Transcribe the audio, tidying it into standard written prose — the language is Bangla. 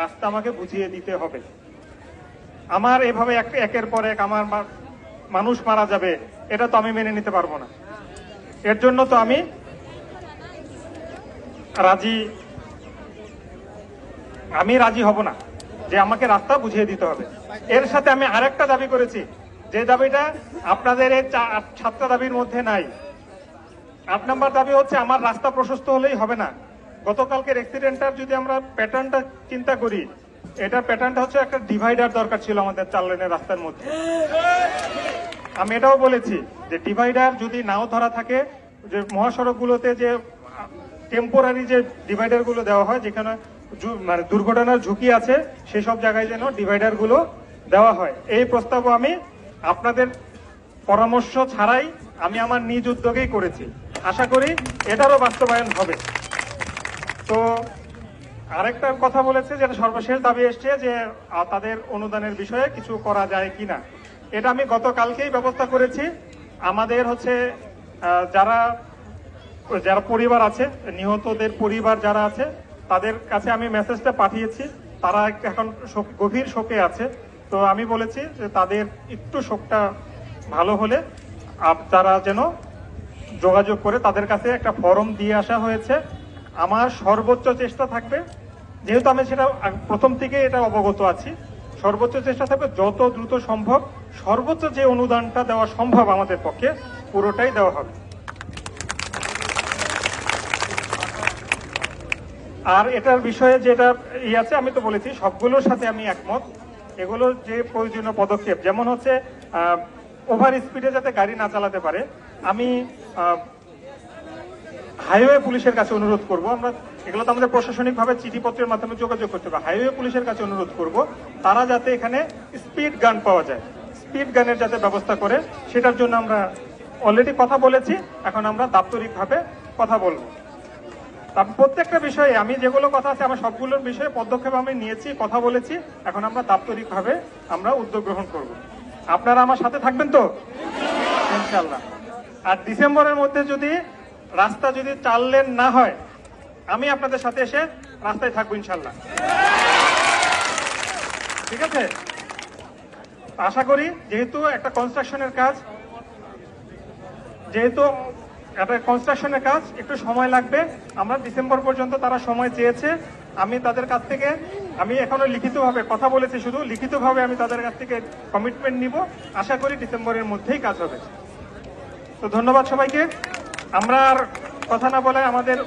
রাস্তা আমাকে বুঝিয়ে দিতে হবে। আমার এভাবে একের পর এক আমার মানুষ মারা যাবে, এটা তো আমি মেনে নিতে পারবো না। এর জন্য তো আমি রাজি হব না যে আমাকে রাস্তা বুঝিয়ে দিতে হবে। এর সাথে আমি আরেকটা দাবি করেছি, যে দাবিটা আপনাদের এই 7টা দাবির মধ্যে নাই। 8 নম্বর দাবি হচ্ছে আমার রাস্তা প্রশস্ত হলেই হবে না। গতকালকের অ্যাক্সিডেন্টটার যদি আমরা প্যাটার্নটা চিন্তা করি, এটার প্যাটার্নটা হচ্ছে একটা ডিভাইডার দরকার ছিল আমাদের 4 লেনের রাস্তার মধ্যে। আমি এটাও বলেছি যে ডিভাইডার যদি নাও ধরা থাকে, যে মহাসড়কগুলোতে যে টেম্পোরারি যে ডিভাইডার গুলো দেওয়া হয়, যেখানে মানে দুর্ঘটনার ঝুঁকি আছে, সেসব জায়গায় যেন ডিভাইডার গুলো দেওয়া হয়। এই প্রস্তাবও আমি আপনাদের পরামর্শ ছাড়াই আমি আমার নিজ উদ্যোগেই করেছি। আশা করি এটারও বাস্তবায়ন হবে। তো আরেকটা কথা বলেছে, যেটা সর্বশেষ দাবি এসছে, যে তাদের অনুদানের বিষয়ে কিছু করা যায় কিনা। এটা আমি গতকালকেই ব্যবস্থা করেছি। আমাদের হচ্ছে যারা পরিবার আছে, নিহতদের পরিবার যারা আছে, তাদের কাছে আমি মেসেজটা পাঠিয়েছি। তারা এখন গভীর শোকে আছে। তো আমি বলেছি যে তাদের একটু শোকটা ভালো হলে তারা যেন যোগাযোগ করে, তাদের কাছে একটা ফর্ম দিয়ে আসা হয়েছে। আমার সর্বোচ্চ চেষ্টা থাকবে, যেহেতু আমি সেটা প্রথম থেকে এটা অবগত আছি, সর্বোচ্চ চেষ্টা থাকবে যত দ্রুত সম্ভব সর্বোচ্চ যে অনুদানটা দেওয়া সম্ভব আমাদের পক্ষে পুরোটাই দেওয়া হবে। আর এটার বিষয়ে যেটা আছে, আমি তো বলেছি সবগুলোর সাথে আমি একমত। এগুলো যে প্রয়োজনীয় পদক্ষেপ, যেমন হচ্ছে ওভার স্পিডে যাতে গাড়ি না চালাতে পারে, আমি হাইওয়ে পুলিশের কাছে অনুরোধ করব। আমরা এগুলো তো আমাদের প্রশাসনিকভাবে চিঠিপত্রের মাধ্যমে যোগাযোগ করতে হবে। হাইওয়ে পুলিশের কাছে অনুরোধ করব, তারা যাতে এখানে স্পিড গান পাওয়া যায়, স্পিড গানের যাতে ব্যবস্থা করে, সেটার জন্য আমরা অলরেডি কথা বলেছি। এখন আমরা দাপ্তরিকভাবে কথা বলবো। প্রত্যেকটা বিষয়ে আমি যেগুলো কথা আছে, আমার সবগুলোর বিষয়ে পদক্ষেপ আমি নিয়েছি, কথা বলেছি। এখন আমরা দাপ্তরিকভাবে আমরা উদ্যোগ গ্রহণ করব। আপনারা আমার সাথে থাকবেন তো ইনশাআল্লাহ। আর ডিসেম্বরের মধ্যে যদি রাস্তা যদি 4 লেন না হয়, আমি আপনাদের সাথে এসে রাস্তায় থাকবো ইনশাআল্লাহ। ঠিক আছে? আশা করি, যেহেতু একটা কনস্ট্রাকশনের কাজ একটু সময় লাগবে। আমরা ডিসেম্বর পর্যন্ত তারা সময় চেয়েছে। আমি তাদের কাছ থেকে, আমি এখনো লিখিতভাবে কথা বলেছি, শুধু লিখিতভাবে আমি তাদের কাছ থেকে কমিটমেন্ট নিব। আশা করি ডিসেম্বরের মধ্যেই কাজ হবে। তো ধন্যবাদ সবাইকে। আমরা আর কথা না বলে আমাদের